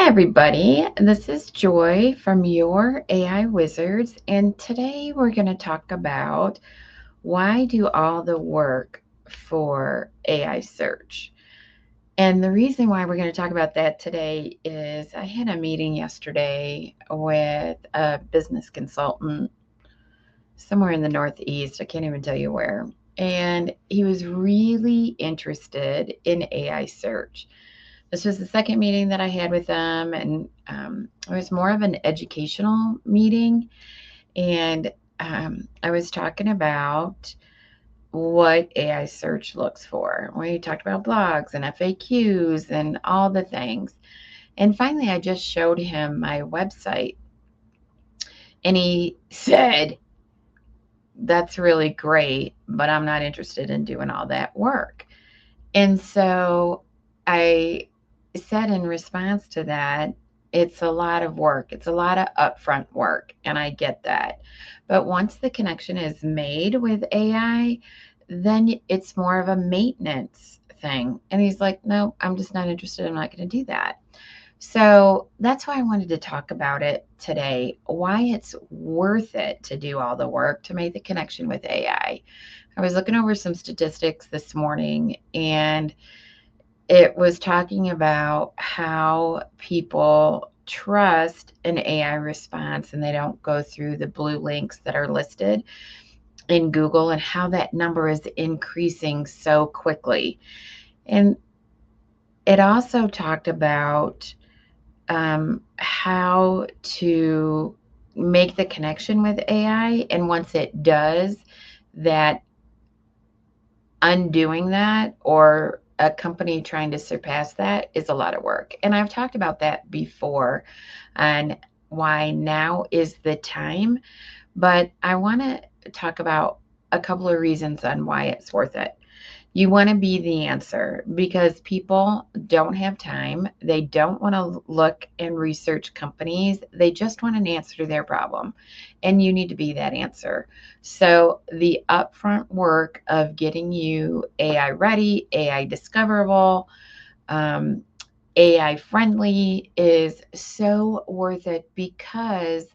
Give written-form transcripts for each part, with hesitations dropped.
Everybody. This is Joy from Your AI Wizards, and today we're going to talk about why do all the work for AI search. And the reason why we're going to talk about that today is I had a meeting yesterday with a business consultant somewhere in the Northeast. I can't even tell you where. And he was really interested in AI search. This was the second meeting that I had with them, and it was more of an educational meeting. And I was talking about what AI search looks for. We talked about blogs and FAQs and all the things. And finally, I just showed him my website, and he said, "That's really great, but I'm not interested in doing all that work." And so I said in response to that, it's a lot of work. It's a lot of upfront work, and I get that. But once the connection is made with AI, then it's more of a maintenance thing. And he's like, no, I'm just not interested. I'm not going to do that. So that's why I wanted to talk about it today, why it's worth it to do all the work to make the connection with AI. I was looking over some statistics this morning, and it was talking about how people trust an AI response and they don't go through the blue links that are listed in Google, and how that number is increasing so quickly. And it also talked about how to make the connection with AI. And once it does, that undoing that or a company trying to surpass that is a lot of work. And I've talked about that before on why now is the time, but I want to talk about a couple of reasons on why it's worth it. You want to be the answer because people don't have time. They don't want to look and research companies. They just want an answer to their problem. And you need to be that answer. So, the upfront work of getting you AI ready, AI discoverable, um, AI friendly is so worth it because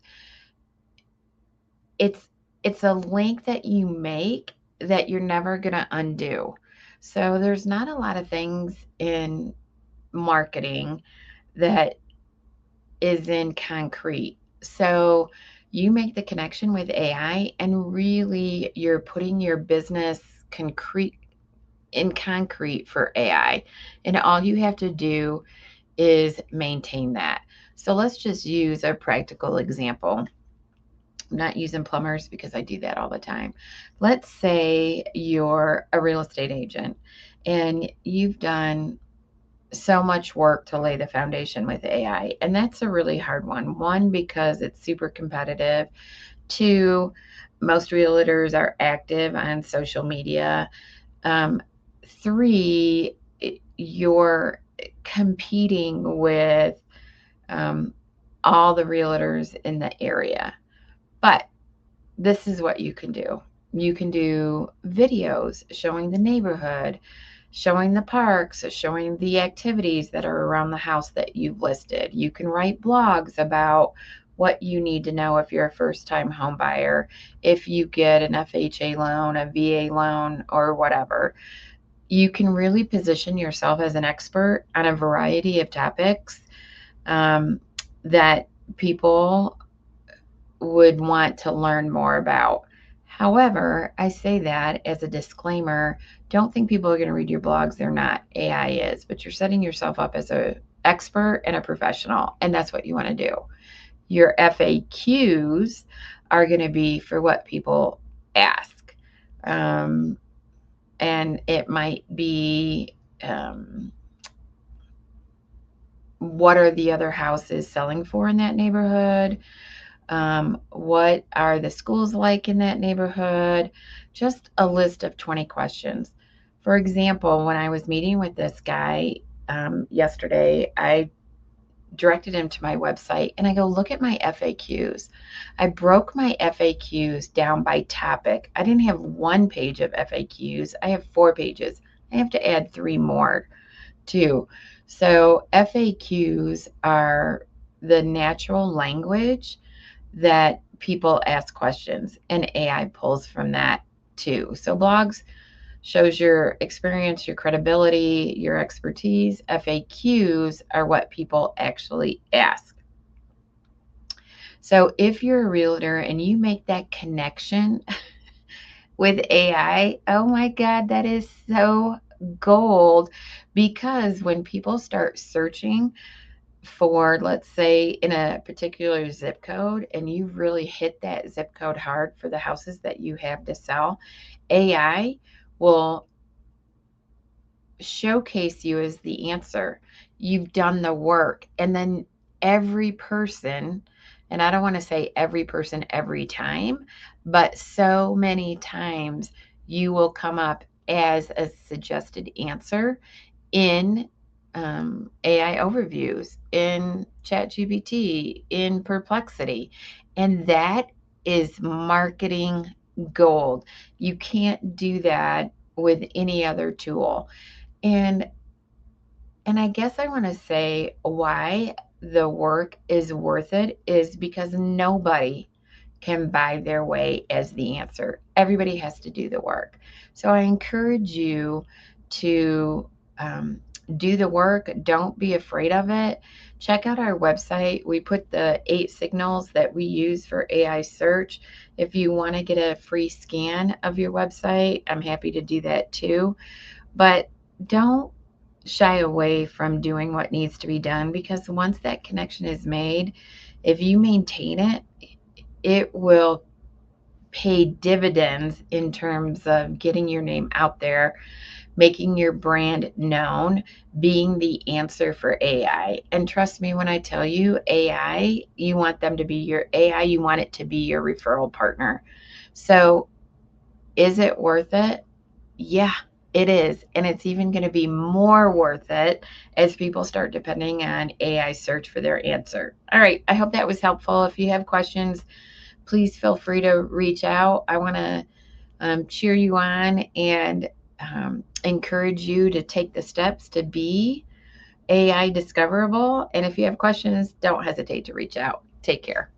it's it's a link that you make that you're never going to undo. So there's not a lot of things in marketing that is in concrete. So you make the connection with AI and really you're putting your business concrete in concrete for AI. And all you have to do is maintain that. So let's just use a practical example. I'm not using plumbers because I do that all the time. Let's say you're a real estate agent and you've done so much work to lay the foundation with AI. And that's a really hard one. One, because it's super competitive. Two, most realtors are active on social media. Um, Three, you're competing with um, all the realtors in the area. But this is what you can do. You can do videos showing the neighborhood, showing the parks, showing the activities that are around the house that you've listed. You can write blogs about what you need to know if you're a first time home buyer, if you get an FHA loan, a VA loan, or whatever. You can really position yourself as an expert on a variety of topics um, that people would want to learn more about. However, I say that as a disclaimer, don't think people are going to read your blogs. They're not. AI is, but you're setting yourself up as a expert and a professional, and that's what you want to do. Your FAQs are going to be for what people ask. Um, and it might be what are the other houses selling for in that neighborhood? What are the schools like in that neighborhood? Just a list of 20 questions. For example, when I was meeting with this guy yesterday, I directed him to my website and I go, look at my FAQs. I broke my FAQs down by topic. I didn't have one page of FAQs, I have 4 pages. I have to add 3 more too. So FAQs are the natural language that people ask questions, and AI pulls from that too. So blogs shows your experience, your credibility, your expertise. FAQs are what people actually ask. So if you're a realtor and you make that connection with AI, oh my God, that is so gold. Because when people start searching for, let's say, in a particular zip code, and you really hit that zip code hard for the houses that you have to sell, AI will showcase you as the answer. You've done the work. And then every person, and I don't want to say every person every time, but so many times you will come up as a suggested answer in AI overviews, in ChatGPT, in Perplexity. And that is marketing gold. You can't do that with any other tool. And I guess I want to say why the work is worth it is because nobody can buy their way as the answer. Everybody has to do the work. So I encourage you to um, do the work. Don't be afraid of it. Check out our website. We put the 8 signals that we use for AI search. If you want to get a free scan of your website, I'm happy to do that too. But don't shy away from doing what needs to be done, because once that connection is made, if you maintain it, it will pay dividends in terms of getting your name out there, making your brand known, being the answer for AI. And trust me when I tell you, AI, you want them to be your AI, you want it to be your referral partner. So, is it worth it? Yeah, it is. And it's even going to be more worth it as people start depending on AI search for their answer. All right. I hope that was helpful. If you have questions, please feel free to reach out. I want to cheer you on and encourage you to take the steps to be AI discoverable. And if you have questions, don't hesitate to reach out. Take care.